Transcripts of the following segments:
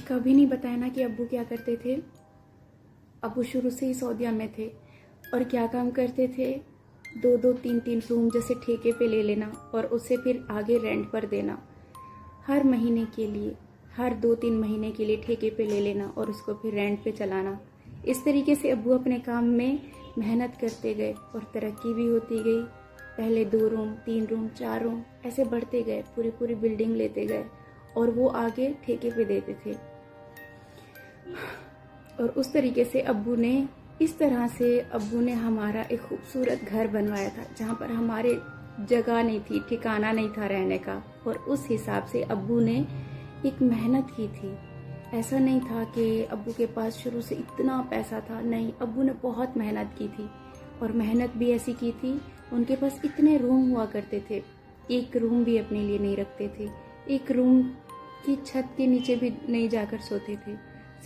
कभी नहीं बताया ना कि अब्बू क्या करते थे। अब्बू शुरू से ही सऊदीया में थे और क्या काम करते थे, दो दो तीन तीन रूम जैसे ठेके पे ले लेना और उसे फिर आगे रेंट पर देना। हर महीने के लिए, हर 2-3 महीने के लिए ठेके पे ले लेना और उसको फिर रेंट पे चलाना। इस तरीके से अब्बू अपने काम में मेहनत करते गए और तरक्की भी होती गई। पहले 2 रूम, 3 रूम, 4 रूम ऐसे बढ़ते गए, पूरी पूरी बिल्डिंग लेते गए और वो आगे ठेके पे देते थे। और उस तरीके से इस तरह से अब्बू ने हमारा एक खूबसूरत घर बनवाया था, जहाँ पर हमारे जगह नहीं थी, ठिकाना नहीं था रहने का। और उस हिसाब से अब्बू ने एक मेहनत की थी। ऐसा नहीं था कि अब्बू के पास शुरू से इतना पैसा था, नहीं, अब्बू ने बहुत मेहनत की थी। और मेहनत भी ऐसी की थी, उनके पास इतने रूम हुआ करते थे, एक रूम भी अपने लिए नहीं रखते थे, एक रूम की छत के नीचे भी नहीं जाकर सोते थे,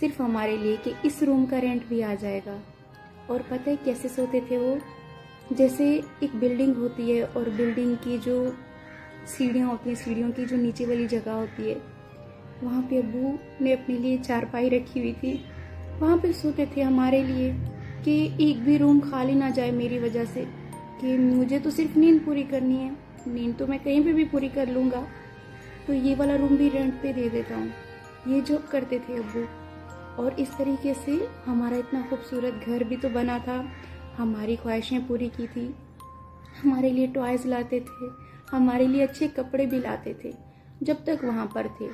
सिर्फ हमारे लिए कि इस रूम का रेंट भी आ जाएगा। और पता है कैसे सोते थे वो? जैसे एक बिल्डिंग होती है और बिल्डिंग की जो सीढ़ियाँ होती हैं, सीढ़ियों की जो नीचे वाली जगह होती है, वहाँ पे अब्बू ने अपने लिए चारपाई रखी हुई थी, वहाँ पे सोते थे हमारे लिए कि एक भी रूम खाली ना जाए मेरी वजह से, कि मुझे तो सिर्फ नींद पूरी करनी है, नींद तो मैं कहीं पे भी पूरी कर लूँगा, तो ये वाला रूम भी रेंट पे दे देता हूँ। ये जॉब करते थे अब्बू। और इस तरीके से हमारा इतना खूबसूरत घर भी तो बना था, हमारी ख्वाहिशें पूरी की थी, हमारे लिए टॉयज लाते थे, हमारे लिए अच्छे कपड़े भी लाते थे जब तक वहाँ पर थे।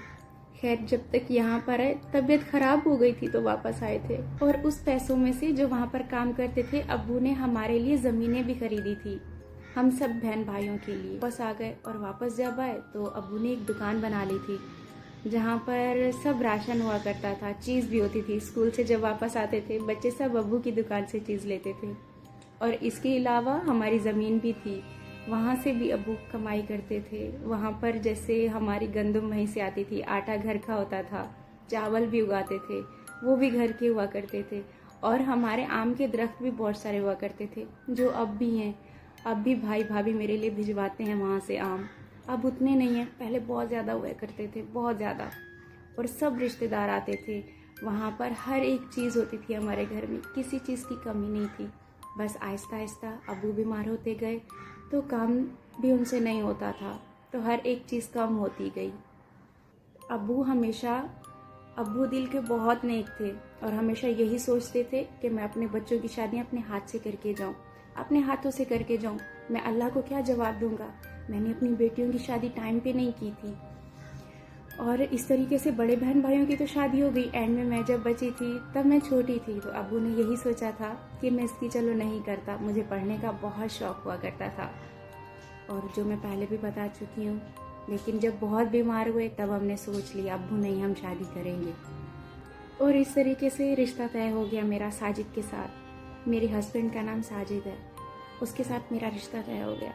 खैर, जब तक यहाँ पर आए तबीयत खराब हो गई थी तो वापस आए थे। और उस पैसों में से जो वहाँ पर काम करते थे, अब्बू ने हमारे लिए ज़मीनें भी खरीदी थी, हम सब बहन भाइयों के लिए। वापस आ गए और वापस जब आए तो अब्बू ने एक दुकान बना ली थी, जहाँ पर सब राशन हुआ करता था, चीज़ भी होती थी। स्कूल से जब वापस आते थे बच्चे, सब अब्बू की दुकान से चीज़ लेते थे। और इसके अलावा हमारी ज़मीन भी थी, वहाँ से भी अब्बू कमाई करते थे। वहाँ पर जैसे हमारी गंदम वहीं से आती थी, आटा घर का होता था, चावल भी उगाते थे, वो भी घर के हुआ करते थे। और हमारे आम के दरख्त भी बहुत सारे हुआ करते थे, जो अब भी हैं। अब भी भाई भाभी मेरे लिए भिजवाते हैं वहाँ से आम। अब उतने नहीं हैं, पहले बहुत ज़्यादा हुआ करते थे, बहुत ज़्यादा। और सब रिश्तेदार आते थे वहाँ पर, हर एक चीज़ होती थी हमारे घर में, किसी चीज़ की कमी नहीं थी। बस आहिस्ता आहिस्ता अब्बू बीमार होते गए तो काम भी उनसे नहीं होता था, तो हर एक चीज़ कम होती गई। अब्बू दिल के बहुत नेक थे और हमेशा यही सोचते थे कि मैं अपने बच्चों की शादियाँ अपने हाथ से करके जाऊँ, अपने हाथों से करके जाऊँ। मैं अल्लाह को क्या जवाब दूंगा? मैंने अपनी बेटियों की शादी टाइम पे नहीं की थी। और इस तरीके से बड़े बहन भाइयों की तो शादी हो गई, एंड में मैं जब बची थी तब मैं छोटी थी, तो अब्बू ने यही सोचा था कि मैं इसकी चलो नहीं करता। मुझे पढ़ने का बहुत शौक हुआ करता था, और जो मैं पहले भी बता चुकी हूँ। लेकिन जब बहुत बीमार हुए तब हमने सोच लिया अब्बू नहीं, हम शादी करेंगे। और इस तरीके से रिश्ता तय हो गया मेरा साजिद के साथ। मेरे हस्बैंड का नाम साजिद है, उसके साथ मेरा रिश्ता तय हो गया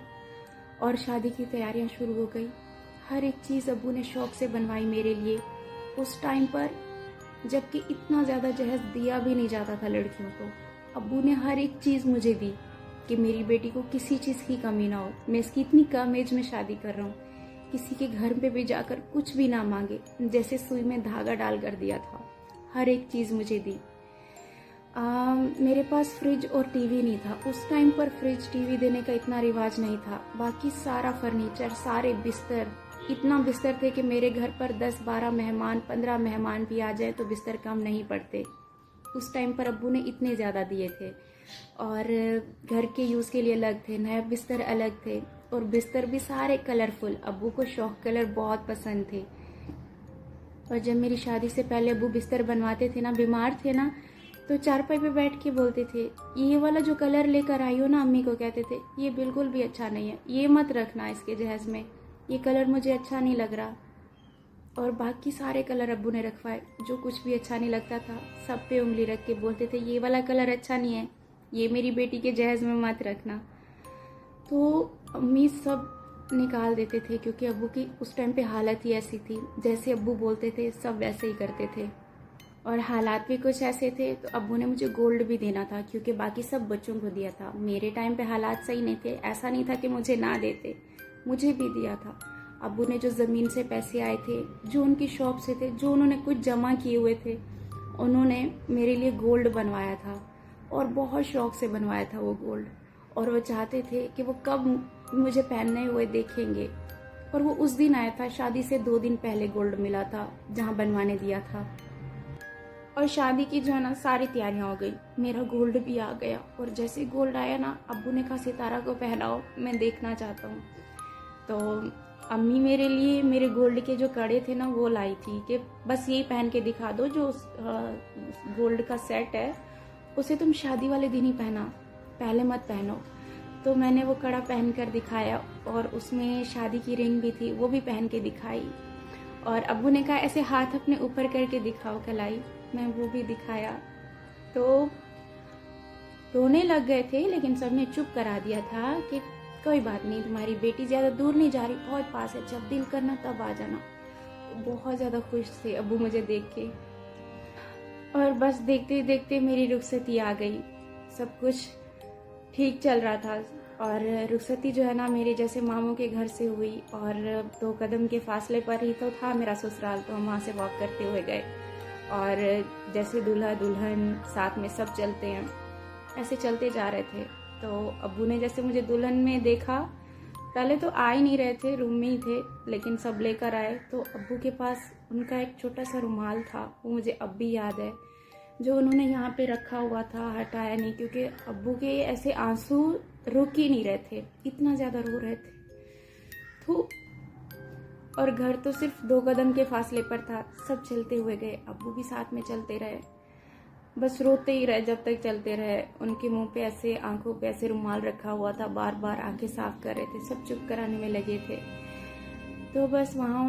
और शादी की तैयारियां शुरू हो गई। हर एक चीज़ अब्बू ने शौक से बनवाई मेरे लिए उस टाइम पर, जबकि इतना ज़्यादा जहेज दिया भी नहीं जाता था लड़कियों को। अब्बू ने हर एक चीज़ मुझे दी कि मेरी बेटी को किसी चीज़ की कमी ना हो। मैं इसकी इतनी कम एज में शादी कर रहा हूँ, किसी के घर पे भी जाकर कुछ भी ना मांगे, जैसे सुई में धागा डाल कर दिया था। हर एक चीज़ मुझे दी। मेरे पास फ्रिज और टीवी नहीं था उस टाइम पर, फ्रिज टीवी देने का इतना रिवाज नहीं था। बाकी सारा फर्नीचर, सारे बिस्तर, इतना बिस्तर थे कि मेरे घर पर 10-12 मेहमान, 15 मेहमान भी आ जाए तो बिस्तर कम नहीं पड़ते। उस टाइम पर अब्बू ने इतने ज़्यादा दिए थे। और घर के यूज़ के लिए अलग थे, नए बिस्तर अलग थे, और बिस्तर भी सारे कलरफुल। अब्बू को शौक कलर बहुत पसंद थे। और जब मेरी शादी से पहले अब्बू बिस्तर बनवाते थे ना, बीमार थे ना, तो चारपाई पे बैठ के बोलते थे, ये वाला जो कलर लेकर आई हो ना, अम्मी को कहते थे, ये बिल्कुल भी अच्छा नहीं है, ये मत रखना इसके जहेज में, ये कलर मुझे अच्छा नहीं लग रहा। और बाकी सारे कलर अब्बू ने रखवाए, जो कुछ भी अच्छा नहीं लगता था सब पे उंगली रख के बोलते थे, ये वाला कलर अच्छा नहीं है, ये मेरी बेटी के जहेज में मत रखना। तो अम्मी सब निकाल देते थे, क्योंकि अब्बू की उस टाइम पे हालत ही ऐसी थी, जैसे अब्बू बोलते थे सब वैसे ही करते थे। और हालात भी कुछ ऐसे थे, तो अब्बू ने मुझे गोल्ड भी देना था, क्योंकि बाकी सब बच्चों को दिया था। मेरे टाइम पे हालात सही नहीं थे, ऐसा नहीं था कि मुझे ना देते, मुझे भी दिया था। अब्बू ने जो ज़मीन से पैसे आए थे, जो उनकी शॉप से थे, जो उन्होंने कुछ जमा किए हुए थे, उन्होंने मेरे लिए गोल्ड बनवाया था और बहुत शौक से बनवाया था वो गोल्ड। और वो चाहते थे कि वो कब मुझे पहनने हुए देखेंगे। और वो उस दिन आया था, शादी से 2 दिन पहले गोल्ड मिला था जहाँ बनवाने दिया था। और शादी की जो है ना सारी तैयारियां हो गई, मेरा गोल्ड भी आ गया। और जैसे गोल्ड आया ना, अब्बू ने कहा सितारा को पहनाओ, मैं देखना चाहता हूँ। तो अम्मी मेरे लिए मेरे गोल्ड के जो कड़े थे ना वो लाई थी कि बस यही पहन के दिखा दो, जो गोल्ड का सेट है उसे तुम शादी वाले दिन ही पहना, पहले मत पहनो। तो मैंने वो कड़ा पहन कर दिखाया और उसमें शादी की रिंग भी थी, वो भी पहन के दिखाई। और अब्बू ने कहा ऐसे हाथ अपने ऊपर करके दिखाओ कलाई, मैं वो भी दिखाया। तो रोने लग गए थे, लेकिन सबने चुप करा दिया था कि कोई बात नहीं, तुम्हारी बेटी ज़्यादा दूर नहीं जा रही, बहुत पास है, जब दिल करना तब आ जाना। तो बहुत ज़्यादा खुश थे अब्बू मुझे देख के। और बस देखते देखते मेरी रुखसती आ गई, सब कुछ ठीक चल रहा था। और रुखसती जो है ना मेरे जैसे मामू के घर से हुई, और 2 कदम के फासले पर ही तो था मेरा ससुराल, तो हम वहाँ से वॉक करते हुए गए। और जैसे दूल्हा दुल्हन साथ में सब चलते हैं, ऐसे चलते जा रहे थे। तो अब्बू ने जैसे मुझे दुल्हन में देखा, पहले तो आ ही नहीं रहे थे, रूम में ही थे, लेकिन सब लेकर आए। तो अब्बू के पास उनका एक छोटा सा रुमाल था, वो मुझे अब भी याद है, जो उन्होंने यहाँ पे रखा हुआ था, हटाया नहीं, क्योंकि अब्बू के ऐसे आंसू रुक ही नहीं रहे थे, इतना ज़्यादा रो रहे थे। तो और घर तो सिर्फ 2 कदम के फासले पर था, सब चलते हुए गए, अब्बू भी साथ में चलते रहे, बस रोते ही रहे जब तक चलते रहे। उनके मुंह पे ऐसे, आंखों पे ऐसे रुमाल रखा हुआ था, बार बार आंखें साफ कर रहे थे, सब चुप कराने में लगे थे। तो बस वहाँ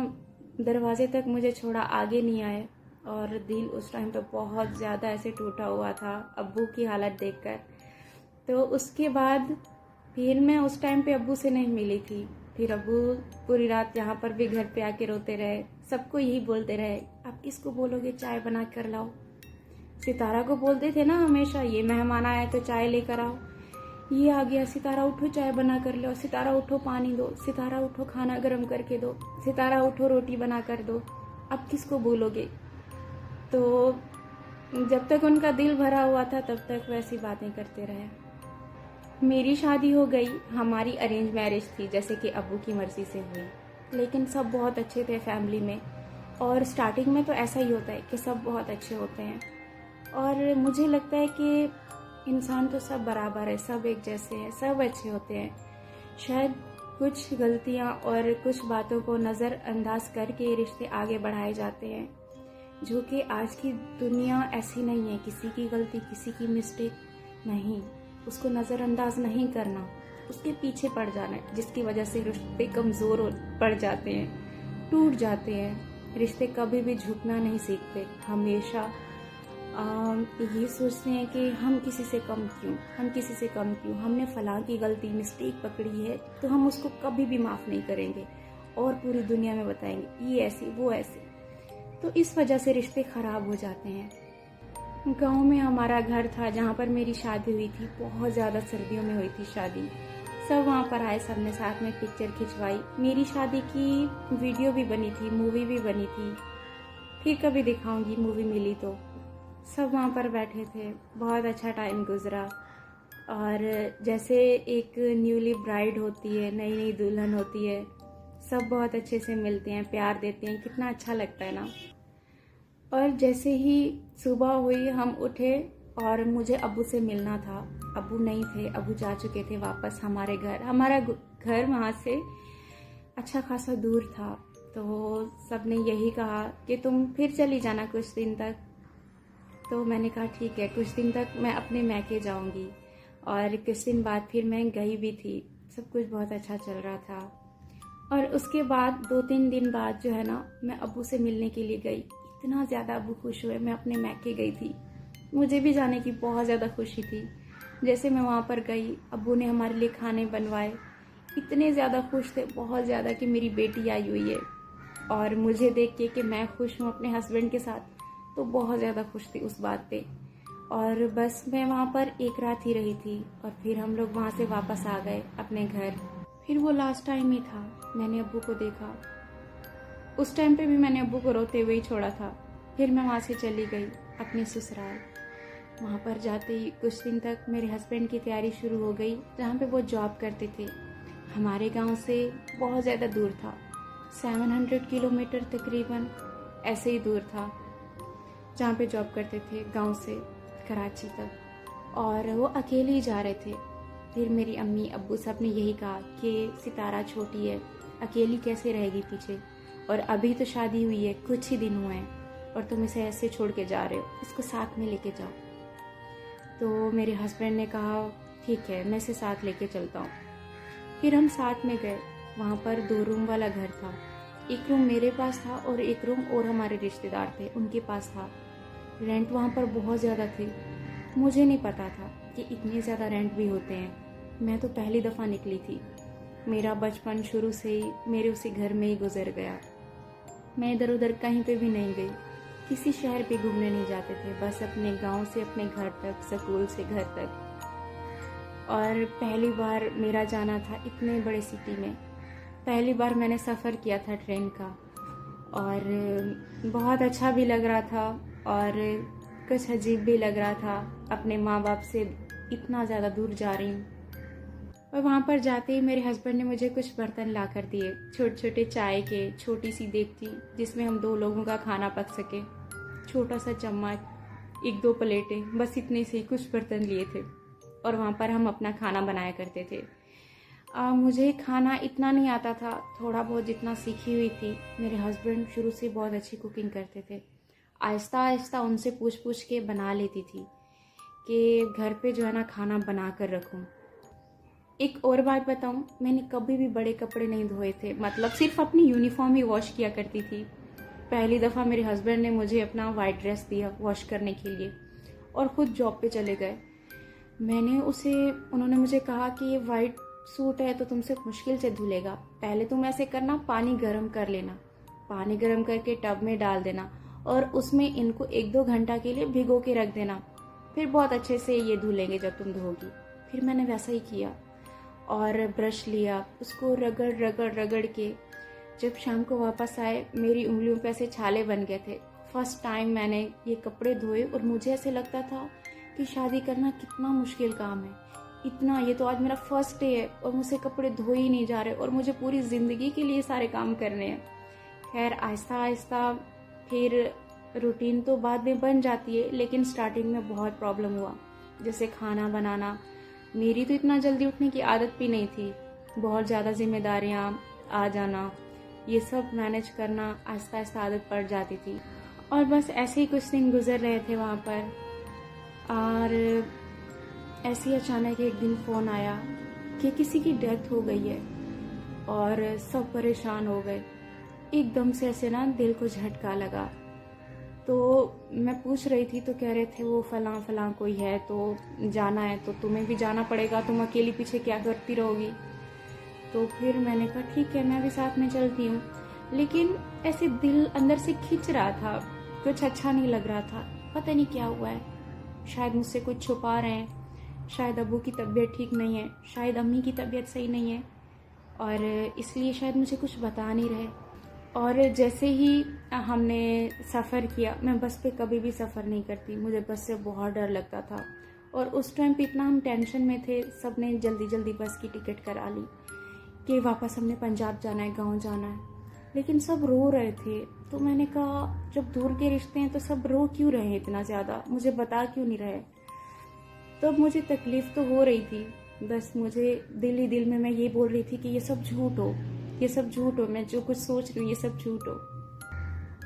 दरवाजे तक मुझे छोड़ा, आगे नहीं आए। और दिल उस टाइम पे बहुत ज़्यादा ऐसे टूटा हुआ था अब्बू की हालत देखकर। तो उसके बाद फिर मैं उस टाइम पे अब्बू से नहीं मिली थी। फिर अब्बू पूरी रात यहाँ पर भी घर पे आके रोते रहे, सबको यही बोलते रहे, आप किसको बोलोगे चाय बना कर लाओ। सितारा को बोलते थे ना हमेशा, ये मेहमान आया तो चाय लेकर आओ, ये आ गया सितारा उठो चाय बना कर लो, सितारा उठो पानी दो, सितारा उठो खाना गर्म करके दो, सितारा उठो रोटी बना कर दो, अब किसको बोलोगे। तो जब तक उनका दिल भरा हुआ था तब तक वैसी बातें करते रहे। मेरी शादी हो गई, हमारी अरेंज मैरिज थी जैसे कि अब्बू की मर्जी से हुई, लेकिन सब बहुत अच्छे थे फैमिली में। और स्टार्टिंग में तो ऐसा ही होता है कि सब बहुत अच्छे होते हैं, और मुझे लगता है कि इंसान तो सब बराबर है, सब एक जैसे हैं, सब अच्छे होते हैं। शायद कुछ गलतियां और कुछ बातों को नज़रअंदाज करके रिश्ते आगे बढ़ाए जाते हैं, जो कि आज की दुनिया ऐसी नहीं है। किसी की गलती, किसी की मिस्टेक नहीं, उसको नज़रअंदाज नहीं करना, उसके पीछे पड़ जाना है, जिसकी वजह से रिश्ते कमज़ोर पड़ जाते हैं, टूट जाते हैं। रिश्ते कभी भी झुकना नहीं सीखते, हमेशा ये सोचते हैं कि हम किसी से कम क्यों, हमने फलां की गलती मिस्टेक पकड़ी है तो हम उसको कभी भी माफ़ नहीं करेंगे और पूरी दुनिया में बताएंगे ये ऐसी वो ऐसे। तो इस वजह से रिश्ते ख़राब हो जाते हैं। गांव में हमारा घर था जहाँ पर मेरी शादी हुई थी, बहुत ज़्यादा सर्दियों में हुई थी शादी। सब वहाँ पर आए, सबने साथ में पिक्चर खिंचवाई, मेरी शादी की वीडियो भी बनी थी, मूवी भी बनी थी, फिर कभी दिखाऊंगी मूवी मिली तो। सब वहाँ पर बैठे थे, बहुत अच्छा टाइम गुजरा। और जैसे एक न्यूली ब्राइड होती है, नई नई दुल्हन होती है, सब बहुत अच्छे से मिलते हैं, प्यार देते हैं, कितना अच्छा लगता है ना। और जैसे ही सुबह हुई हम उठे और मुझे अब्बू से मिलना था। अब्बू नहीं थे, अब्बू जा चुके थे वापस हमारे घर। हमारा घर वहाँ से अच्छा खासा दूर था, तो सबने यही कहा कि तुम फिर चली जाना कुछ दिन तक। तो मैंने कहा ठीक है, कुछ दिन तक मैं अपने मैके जाऊंगी। और कुछ दिन बाद फिर मैं गई भी थी, सब कुछ बहुत अच्छा चल रहा था। और उसके बाद 2-3 दिन बाद जो है ना, मैं अब्बू से मिलने के लिए गई। इतना ज़्यादा अब्बू खुश हुए, मैं अपने मैके गई थी, मुझे भी जाने की बहुत ज़्यादा खुशी थी। जैसे मैं वहाँ पर गई, अब्बू ने हमारे लिए खाने बनवाए, इतने ज़्यादा खुश थे, बहुत ज़्यादा, कि मेरी बेटी आई हुई है। और मुझे देख के कि मैं खुश हूँ अपने हस्बैंड के साथ, तो बहुत ज़्यादा खुश थी उस बात पे। और बस मैं वहाँ पर एक रात ही रही थी और फिर हम लोग वहाँ से वापस आ गए अपने घर। फिर वो लास्ट टाइम ही था मैंने अब्बू को देखा। उस टाइम पे भी मैंने अब्बू को रोते हुए ही छोड़ा था। फिर मैं वहाँ से चली गई अपने ससुराल। वहाँ पर जाते ही कुछ दिन तक मेरे हस्बैंड की तैयारी शुरू हो गई, जहाँ पे वो जॉब करते थे। हमारे गांव से बहुत ज़्यादा दूर था, 700 किलोमीटर तकरीबन ऐसे ही दूर था जहाँ पे जॉब करते थे गांव से कराची तक। और वो अकेले ही जा रहे थे। फिर मेरी अम्मी अब्बू सब ने यही कहा कि सितारा छोटी है, अकेली कैसे रहेगी पीछे, और अभी तो शादी हुई है, कुछ ही दिन हुए हैं और तुम इसे ऐसे छोड़ के जा रहे हो, इसको साथ में लेके जाओ। तो मेरे हस्बैंड ने कहा ठीक है, मैं इसे साथ लेके चलता हूँ। फिर हम साथ में गए। वहाँ पर 2 रूम वाला घर था। एक रूम मेरे पास था और एक रूम और हमारे रिश्तेदार थे उनके पास था। रेंट वहाँ पर बहुत ज़्यादा थे। मुझे नहीं पता था कि इतने ज़्यादा रेंट भी होते हैं। मैं तो पहली दफ़ा निकली थी। मेरा बचपन शुरू से ही मेरे उसी घर में ही गुजर गया। मैं इधर उधर कहीं पे भी नहीं गई, किसी शहर पे घूमने नहीं जाते थे, बस अपने गांव से अपने घर तक, स्कूल से घर तक। और पहली बार मेरा जाना था इतने बड़े सिटी में। पहली बार मैंने सफ़र किया था ट्रेन का और बहुत अच्छा भी लग रहा था और कुछ अजीब भी लग रहा था, अपने माँ बाप से इतना ज़्यादा दूर जा रही हूँ। और वहाँ पर जाते ही मेरे हस्बैंड ने मुझे कुछ बर्तन ला कर दिए, छोटे छोटे चाय के, छोटी सी देगची जिसमें हम 2 लोगों का खाना पक सके, छोटा सा चम्मच, 1-2 प्लेटें, बस इतने से ही कुछ बर्तन लिए थे। और वहाँ पर हम अपना खाना बनाया करते थे। मुझे खाना इतना नहीं आता था, थोड़ा बहुत जितना सीखी हुई थी। मेरे हस्बैंड शुरू से बहुत अच्छी कुकिंग करते थे। आहिस्ता आहिस्ता उनसे पूछ पूछ के बना लेती थी कि घर पे जो है ना खाना बना कर रखूँ। एक और बात बताऊं, मैंने कभी भी बड़े कपड़े नहीं धोए थे, मतलब सिर्फ अपनी यूनिफॉर्म ही वॉश किया करती थी। पहली दफ़ा मेरे हस्बैंड ने मुझे अपना वाइट ड्रेस दिया वॉश करने के लिए और ख़ुद जॉब पे चले गए। उन्होंने मुझे कहा कि ये वाइट सूट है तो तुमसे मुश्किल से धुलेगा, पहले तुम ऐसे करना, पानी गर्म कर लेना, पानी गर्म करके टब में डाल देना और उसमें इनको 1-2 घंटा के लिए भिगो के रख देना, फिर बहुत अच्छे से ये धुलेंगे जब तुम धोगी। फिर मैंने वैसा ही किया और ब्रश लिया, उसको रगड़ रगड़ रगड़ के जब शाम को वापस आए मेरी उंगलियों पे ऐसे छाले बन गए थे। फर्स्ट टाइम मैंने ये कपड़े धोए और मुझे ऐसे लगता था कि शादी करना कितना मुश्किल काम है, इतना, ये तो आज मेरा फर्स्ट डे है और मुझसे कपड़े धो ही नहीं जा रहे और मुझे पूरी ज़िंदगी के लिए सारे काम करने हैं। खैर आहिस्ता आहिस्ता फिर रूटीन तो बाद में बन जाती है, लेकिन स्टार्टिंग में बहुत प्रॉब्लम हुआ। जैसे खाना बनाना, मेरी तो इतना जल्दी उठने की आदत भी नहीं थी, बहुत ज़्यादा जिम्मेदारियाँ आ जाना, ये सब मैनेज करना आहिस्ता आहिस्ता आदत पड़ जाती थी। और बस ऐसे ही कुछ दिन गुजर रहे थे वहाँ पर। और ऐसे ही अचानक एक दिन फ़ोन आया कि किसी की डेथ हो गई है और सब परेशान हो गए। एकदम से ऐसे ना दिल को झटका लगा। तो मैं पूछ रही थी तो कह रहे थे वो फलां फलां कोई है, तो जाना है तो तुम्हें भी जाना पड़ेगा, तुम अकेली पीछे क्या करती रहोगी। तो फिर मैंने कहा ठीक है, मैं भी साथ में चलती हूँ। लेकिन ऐसे दिल अंदर से खिंच रहा था, कुछ अच्छा नहीं लग रहा था, पता नहीं क्या हुआ है, शायद मुझसे कुछ छुपा रहे हैं, शायद अब्बू की तबीयत ठीक नहीं है, शायद अम्मी की तबीयत सही नहीं है और इसलिए शायद मुझे कुछ बता नहीं रहे। और जैसे ही हमने सफ़र किया, मैं बस पे कभी भी सफ़र नहीं करती, मुझे बस से बहुत डर लगता था। और उस टाइम पे इतना हम टेंशन में थे, सब ने जल्दी जल्दी बस की टिकट करा ली कि वापस हमने पंजाब जाना है, गांव जाना है। लेकिन सब रो रहे थे, तो मैंने कहा जब दूर के रिश्ते हैं तो सब रो क्यों रहे हैं इतना ज़्यादा, मुझे बता क्यों नहीं रहे। तो मुझे तकलीफ़ तो हो रही थी, बस मुझे दिल ही दिल में मैं ये बोल रही थी कि ये सब झूठ हो, ये सब झूठ हो, मैं जो कुछ सोच रही हूँ ये सब झूठ हो।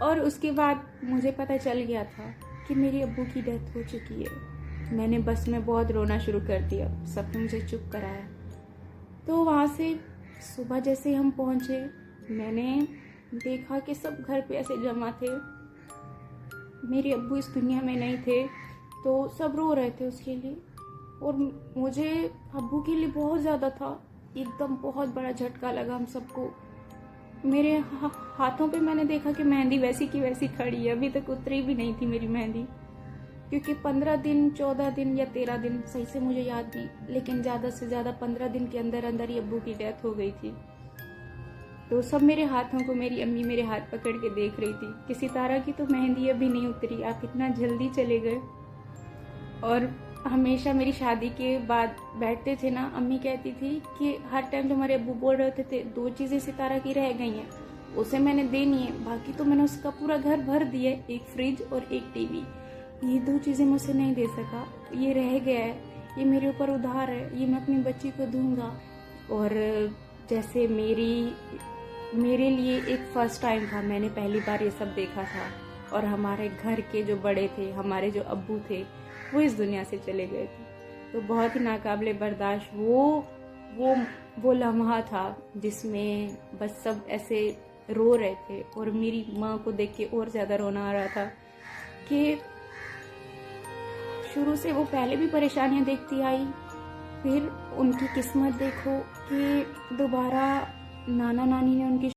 और उसके बाद मुझे पता चल गया था कि मेरे अब्बू की डेथ हो चुकी है। मैंने बस में बहुत रोना शुरू कर दिया, सबने मुझे चुप कराया। तो वहाँ से सुबह जैसे हम पहुँचे, मैंने देखा कि सब घर पे ऐसे जमा थे, मेरे अब्बू इस दुनिया में नहीं थे, तो सब रो रहे थे उसके लिए। और मुझे अब्बू के लिए बहुत ज़्यादा था, एकदम बहुत बड़ा झटका लगा हम सबको। मेरे हाथों पे मैंने देखा कि मेहंदी वैसी की वैसी खड़ी है, अभी तक उतरी भी नहीं थी मेरी मेहंदी। क्योंकि 15 दिन, 14 दिन या 13 दिन, सही से मुझे याद नहीं, लेकिन ज़्यादा से ज़्यादा 15 दिन के अंदर अंदर ही अब्बू की डेथ हो गई थी। तो सब मेरे हाथों को मेरी अम्मी मेरे हाथ पकड़ के देख रही थी कि सितारा की तो मेहंदी अभी नहीं उतरी, आप इतना जल्दी चले गए। और हमेशा मेरी शादी के बाद बैठते थे ना, अम्मी कहती थी कि हर टाइम जो हमारे अब्बू बोल रहे थे 2 चीज़ें सितारा की रह गई हैं, उसे मैंने देनी है, बाकी तो मैंने उसका पूरा घर भर दिया, एक फ्रिज और एक टीवी, ये 2 चीज़ें मैं उसे नहीं दे सका, ये रह गया है, ये मेरे ऊपर उधार है, ये मैं अपनी बच्ची को दूंगा। और जैसे मेरे लिए एक फर्स्ट टाइम था, मैंने पहली बार ये सब देखा था। और हमारे घर के जो बड़े थे, हमारे जो अब्बू थे, वो इस दुनिया से चले गए थे। तो बहुत ही नाकाबिले बर्दाश्त वो लम्हा था जिसमें बस सब ऐसे रो रहे थे। और मेरी माँ को देख के और ज़्यादा रोना आ रहा था कि शुरू से वो पहले भी परेशानियाँ देखती आई, फिर उनकी किस्मत देखो कि दोबारा नाना नानी ने उनकी